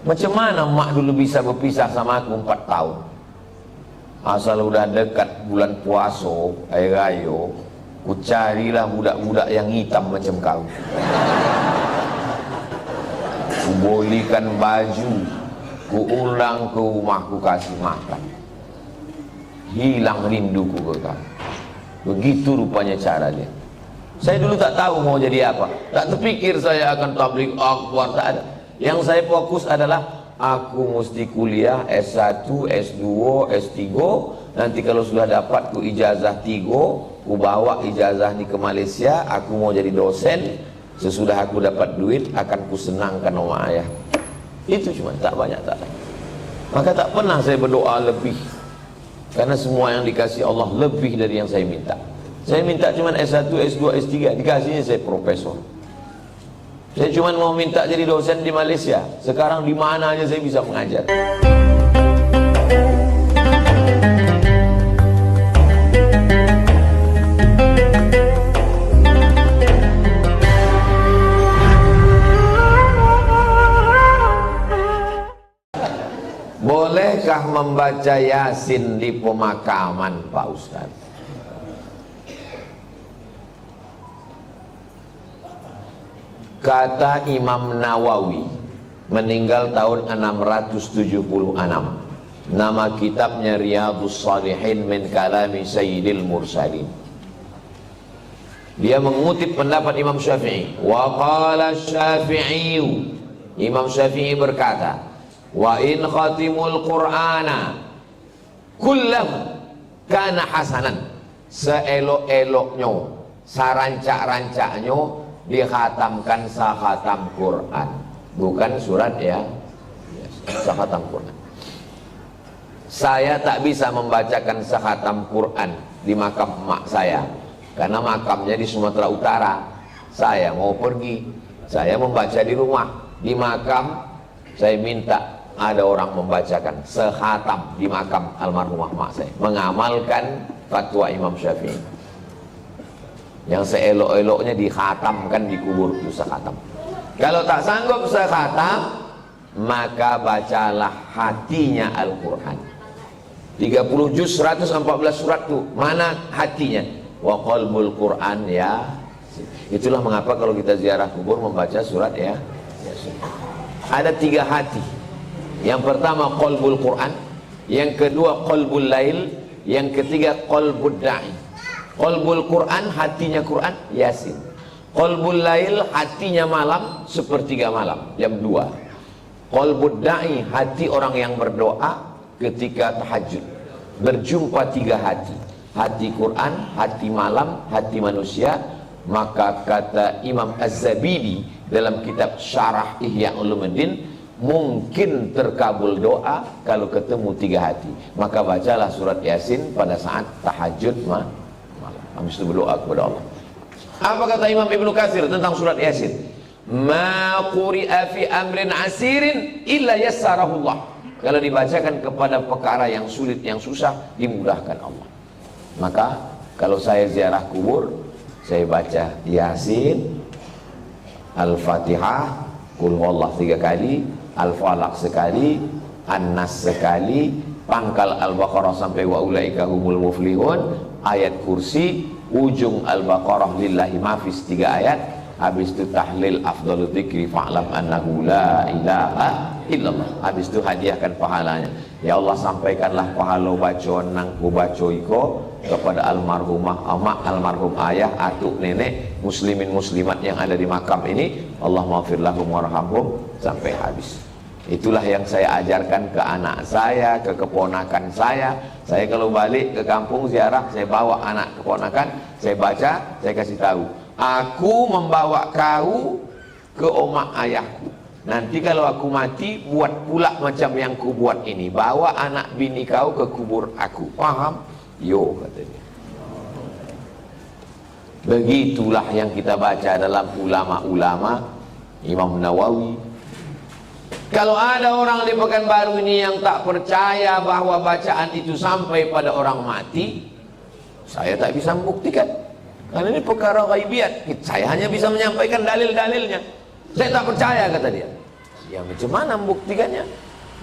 Macam mana mak dulu bisa berpisah sama aku 4 tahun? Asal udah dekat bulan puasa, air raya, ku carilah budak-budak yang hitam macam kau. Ku bolikan baju, ku undang ke rumah, ku kasih makan. Hilang rinduku ke kau. Begitu rupanya cara dia. Saya dulu tak tahu mau jadi apa. Tak terpikir saya akan tabligh akbar, tak ada. Yang saya fokus adalah aku mesti kuliah S1, S2, S3. Nanti kalau sudah dapat ku ijazah 3, ku bawa ijazah ni ke Malaysia. Aku mau jadi dosen. Sesudah aku dapat duit, akan ku senangkan oma ayah. Itu cuma, tak banyak, tak. Maka tak pernah saya berdoa lebih. Karena semua yang dikasih Allah lebih dari yang saya minta. Saya minta cuma S1, S2, S3, dikasihnya saya profesor. Saya cuma mau minta jadi dosen di Malaysia. Sekarang di mana aja saya bisa mengajar. Bolehkah membaca Yasin di pemakaman, Pak Ustaz? Kata Imam Nawawi, meninggal tahun 676. Nama kitabnya Riyadhus Shalihin min kalami Sayyidil Mursalin. Dia mengutip pendapat Imam Syafi'i. Wa qala Syafi'i, Imam Syafi'i berkata, wa in khatimul Qur'ana kullahu kana hasanan. Seelok-eloknya, sarancak-rancaknya dikhatamkan sakhatam Quran, bukan surat ya, sakhatam Quran. Saya tak bisa membacakan sakhatam Quran di makam emak saya, karena makamnya di Sumatera Utara. Saya mau pergi, saya membaca di rumah. Di makam saya minta ada orang membacakan sekhatam di makam almarhumah emak saya, mengamalkan fatwa Imam Syafi'i. Yang seelok-eloknya dikhatamkan di kubur itu sekhatam. Kalau tak sanggup sekhatam, maka bacalah hatinya Al-Quran. 30 juz 114 surat itu, mana hatinya? Wa qalbul Quran ya. Itulah mengapa kalau kita ziarah kubur membaca surat ya. Ada 3 hati. Yang pertama qalbul Quran, yang kedua qalbul lail, yang ketiga qalbul da'i. Qalbul Quran, hatinya Quran, Yasin. Qalbul lail, hatinya malam, sepertiga malam, jam 2. Qalbul da'i, hati orang yang berdoa ketika tahajud. Berjumpa 3 hati. Hati Quran, hati malam, hati manusia. Maka kata Imam Az-Zabidi dalam kitab Syarah Ihya Ulumuddin, mungkin terkabul doa kalau ketemu 3 hati. Maka bacalah surat Yasin pada saat tahajud malam. Habis itu berdoa kepada Allah. Apa kata Imam Ibnu Katsir tentang surat Yasin? Ma quri'a fi amrin asirin illa yassarahullah. Kalau dibacakan kepada perkara yang sulit, yang susah, dimudahkan Allah. Maka kalau saya ziarah kubur, saya baca Yasin, Al-Fatihah, Qul huwallah 3 kali, Al-Falaq sekali, An-Nas sekali, pangkal Al-Baqarah sampai wa ulaika humul muflihun, ayat kursi, ujung Al-Baqarah lillahi mafis 3 ayat. Habis itu tahlil afdhalu dzikri fa'lam annahu la ilaha illallah. Habis itu hadiahkan pahalanya. Ya Allah, sampaikanlah pahala bacaan nang ku baca iko kepada almarhumah amak, almarhum ayah, atuk, nenek, muslimin muslimat yang ada di makam ini. Allah maghfir lahum warhamhum sampai habis. Itulah yang saya ajarkan ke anak saya, ke keponakan saya. Saya kalau balik ke kampung ziarah, saya bawa anak keponakan, saya baca, saya kasih tahu, aku membawa kau ke omak ayahku. Nanti kalau aku mati, buat pula macam yang ku buat ini. Bawa anak bini kau ke kubur aku. Paham? Yo, kata dia. Begitulah yang kita baca dalam ulama-ulama Imam Nawawi. Kalau ada orang di Pekanbaru ini yang tak percaya bahwa bacaan itu sampai pada orang mati, saya tak bisa membuktikan. Karena ini perkara ghaibiat. Saya hanya bisa menyampaikan dalil-dalilnya. Saya tak percaya, kata dia. Ya macam mana membuktikannya?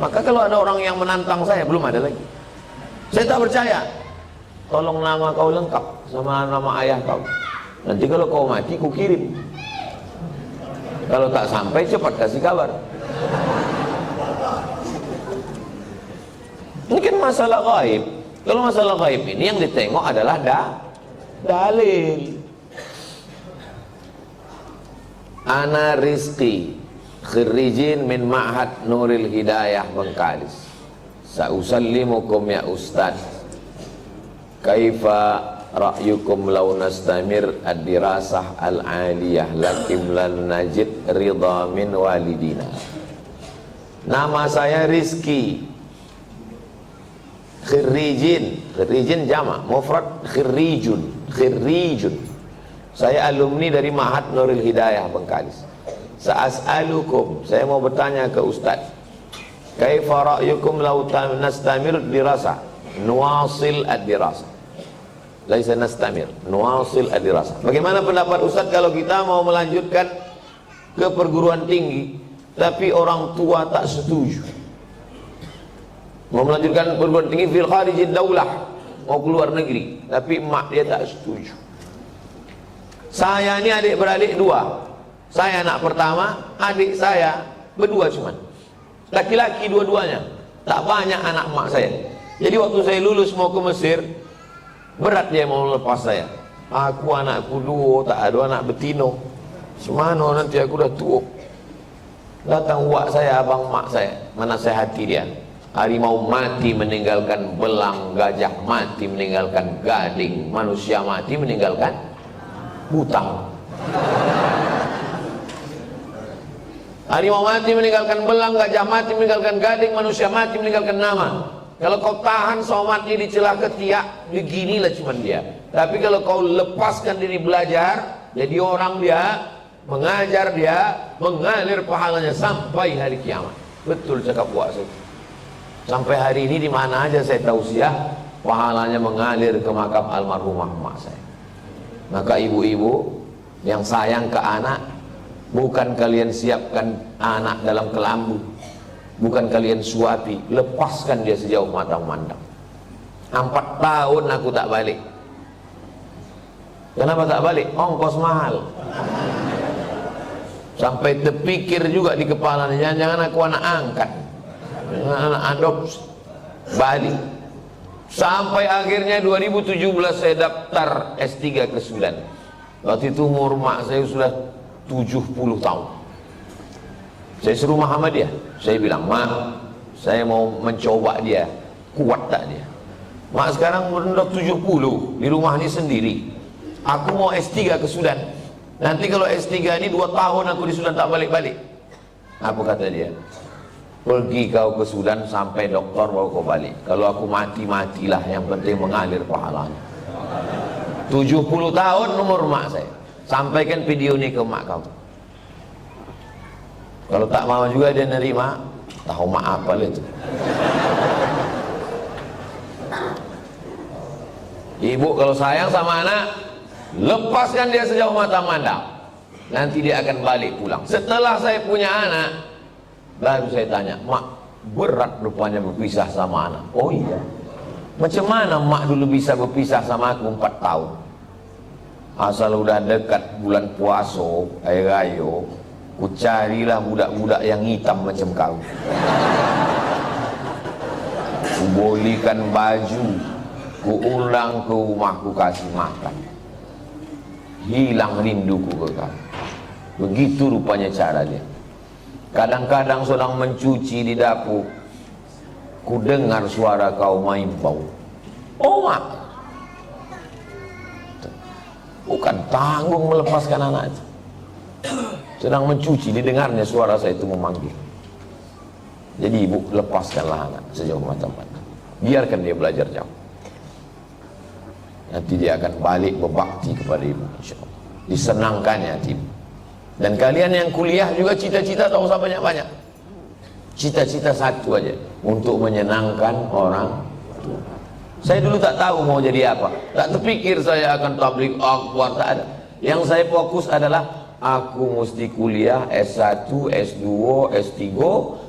Maka kalau ada orang yang menantang saya, belum ada lagi. Saya tak percaya. Tolong nama kau lengkap sama nama ayah kau. Nanti kalau kau mati, ku kirim. Kalau tak sampai, cepat kasih kabar. Ini kan masalah gaib. Kalau masalah gaib ini yang ditengok adalah dalil. Ana Rizki, khirijin min Ma'had Nuril Hidayah Bengkalis. Sa'usallimukum ya Ustaz. Kaifa ra'yukum law nastamir ad-dirasah al-aliyah lakim lan najid ridha min walidina. Nama saya Rizki. Khirijin jama', mufrad khirijun. Saya alumni dari Ma'had Nuril Hidayah Bengkalis. Sa'as'alukum, saya mau bertanya ke Ustaz. Kaifa ra'yukum law nastamir ad-dirasah? Nuwasil ad-dirasah. Laisa nastamir, nuwasil ad-dirasah. Bagaimana pendapat Ustaz kalau kita mau melanjutkan ke perguruan tinggi tapi orang tua tak setuju? Mau melanjutkan perguruan tinggi fil kharijid daulah, mau keluar negeri, tapi mak dia tak setuju. Saya ini adik beradik dua. Saya anak pertama, adik saya berdua cuman. Laki-laki dua-duanya. Tak banyak anak mak saya. Jadi waktu saya lulus mau ke Mesir, berat dia mau lepas saya. Aku anakku dua, tak ada anak betino. Semana nanti aku dah tua. Datang uak saya, abang mak saya, menasihati dia. Harimau mati meninggalkan belang, gajah mati meninggalkan gading, manusia mati meninggalkan hutang. Harimau mati meninggalkan belang, gajah mati meninggalkan gading, manusia mati meninggalkan nama. Kalau kau tahan somatnya di celah ketiak, beginilah cuman dia. Tapi kalau kau lepaskan diri belajar, jadi orang dia, mengajar dia, mengalir pahalanya sampai hari kiamat. Betul cakap buat saya. Sampai hari ini di mana aja saya tausiah, pahalanya mengalir ke makam almarhumah mak saya. Maka ibu-ibu yang sayang ke anak, bukan kalian siapkan anak dalam kelambu, bukan kalian suapi, lepaskan dia sejauh mata memandang. 4 tahun aku tak balik. Kenapa tak balik? Ongkos mahal. Sampai terpikir juga di kepala, jangan-jangan aku anak angkat, anak adopsi, balik. Sampai akhirnya 2017 saya daftar S3 ke Sudan. Waktu itu umur mak saya sudah 70 tahun. Saya suruh Muhammadiyah. Saya bilang, mak, saya mau mencoba dia, kuat tak dia. Mak sekarang udah 70, di rumah ini sendiri. Aku mau S3 ke Sudan. Nanti kalau S3 ini 2 tahun aku di Sudan tak balik-balik. Apa kata dia? Pergi kau ke Sudan sampai doktor baru kau balik. Kalau aku mati-matilah, yang penting mengalir pahalanya. 70 tahun umur mak saya. Sampaikan video ini ke mak kau. Kalau tak mau juga dia nerima, tahu mak apa itu. Ibu kalau sayang sama anak, lepaskan dia sejauh mata memandang. Nanti dia akan balik pulang. Setelah saya punya anak, baru saya tanya, mak, berat rupanya berpisah sama anak. Oh iya. Macam mana mak dulu bisa berpisah sama aku 4 tahun? Asal udah dekat bulan puasa, air raya, ku carilah budak-budak yang hitam macam kau. Ku bolikan baju, ku ulang ke rumah, ku kasih makan. Hilang rinduku ke kau. Begitu rupanya cara dia. Kadang-kadang sedang mencuci di dapur, ku dengar suara kau main bau. Oh mak, bukan tanggung melepaskan anak itu. Sedang mencuci, didengarnya suara saya itu memanggil. Jadi ibu, lepaskanlah anak sejauh mata-mata. Biarkan dia belajar jauh. Nanti dia akan balik berbakti kepada ibu, insyaAllah. Disenangkannya hati ibu. Dan kalian yang kuliah juga cita-cita tak usah banyak-banyak. Cita-cita satu aja, untuk menyenangkan orang tua. Saya dulu tak tahu mau jadi apa. Tak terpikir saya akan tabligh akbar, tak ada. Yang saya fokus adalah aku mesti kuliah S1, S2, S3.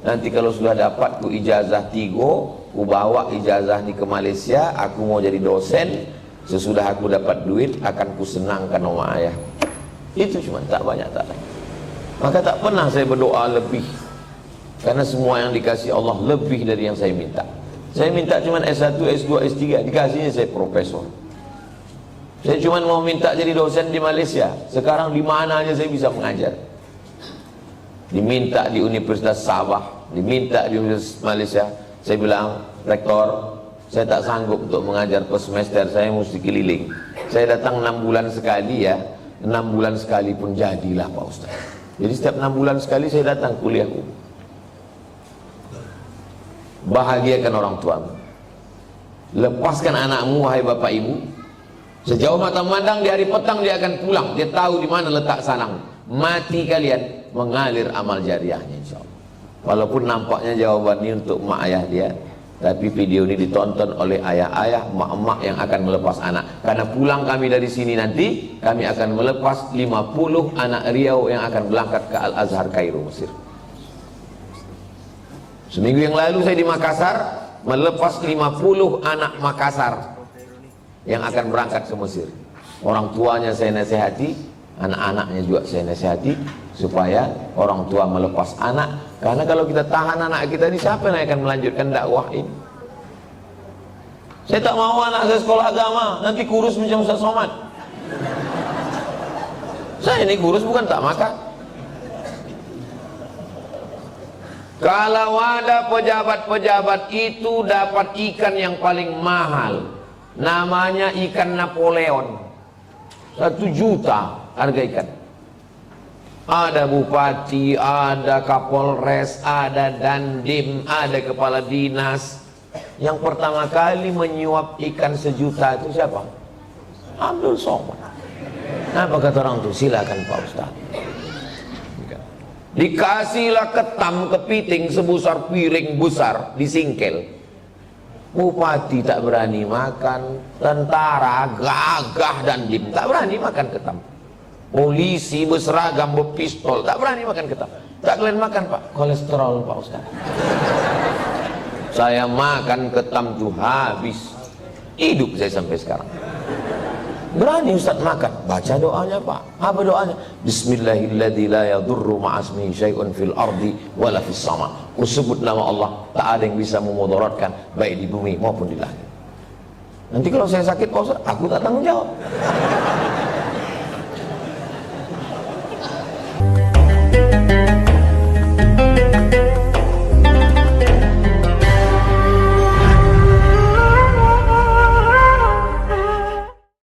Nanti kalau sudah dapat ku ijazah 3, ku bawa ijazah ni ke Malaysia, aku mau jadi dosen. Sesudah aku dapat duit, akan ku senangkan oma ayah. Itu cuma, tak banyak, tak lain. Maka tak pernah saya berdoa lebih, karena semua yang dikasih Allah lebih dari yang saya minta. Saya minta cuma S1, S2, S3, dikasihnya saya profesor. Saya cuma mau minta jadi dosen di Malaysia. Sekarang di mana aja saya bisa mengajar. Diminta di Universitas Sabah, diminta di Universitas Malaysia. Saya bilang, rektor, saya tak sanggup untuk mengajar per semester, saya mesti keliling. Saya datang 6 bulan sekali ya, 6 bulan sekali pun jadilah Pak Ustaz. Jadi setiap 6 bulan sekali saya datang kuliah. Bahagiakan orang tuamu, lepaskan anakmu wahai bapak ibu. Sejauh mata memandang di hari petang dia akan pulang. Dia tahu di mana letak sarang. Mati kalian mengalir amal jariahnya insyaallah. Walaupun nampaknya jawaban ini untuk mak ayah dia, tapi video ini ditonton oleh ayah-ayah, mak-mak yang akan melepas anak. Karena pulang kami dari sini nanti, kami akan melepas 50 anak Riau yang akan berangkat ke Al-Azhar Kairo, Mesir. Seminggu yang lalu saya di Makassar melepas 50 anak Makassar yang akan berangkat ke Mesir. Orang tuanya saya nasihati, anak-anaknya juga saya nasihati, supaya orang tua melepas anak. Karena kalau kita tahan anak kita ini, siapa yang akan melanjutkan dakwah ini? Saya tak mau anak saya sekolah agama, nanti kurus macam Ustaz Somad. Saya ini kurus bukan tak makan. Kalau ada pejabat-pejabat itu dapat ikan yang paling mahal, namanya ikan Napoleon, 1 juta harga ikan. Ada bupati, ada kapolres, ada dandim, ada kepala dinas. Yang pertama kali menyuap ikan 1 juta itu siapa? Abdul Somad. Apa kata orang itu? Silakan Pak Ustaz. Dikasihlah ketam kepiting sebesar piring besar, disingkel. Bupati tak berani makan, tentara gagah dan dim tak berani makan ketam. Polisi berseragam berpistol tak berani makan ketam. Tak kalian makan Pak, kolesterol Pak Ustaz. Saya makan ketam tuh habis, hidup saya sampai sekarang. Berani Ustaz makan, baca doanya Pak. Apa doanya? Bismillahirrahmanirrahim, la yadurru ma'asmihi syai'un fil ardi wala fis sama. Kusebut nama Allah, tak ada yang bisa memudaratkan baik di bumi maupun di langit. Nanti kalau saya sakit Pak Ustaz, aku tak tanggung jawab.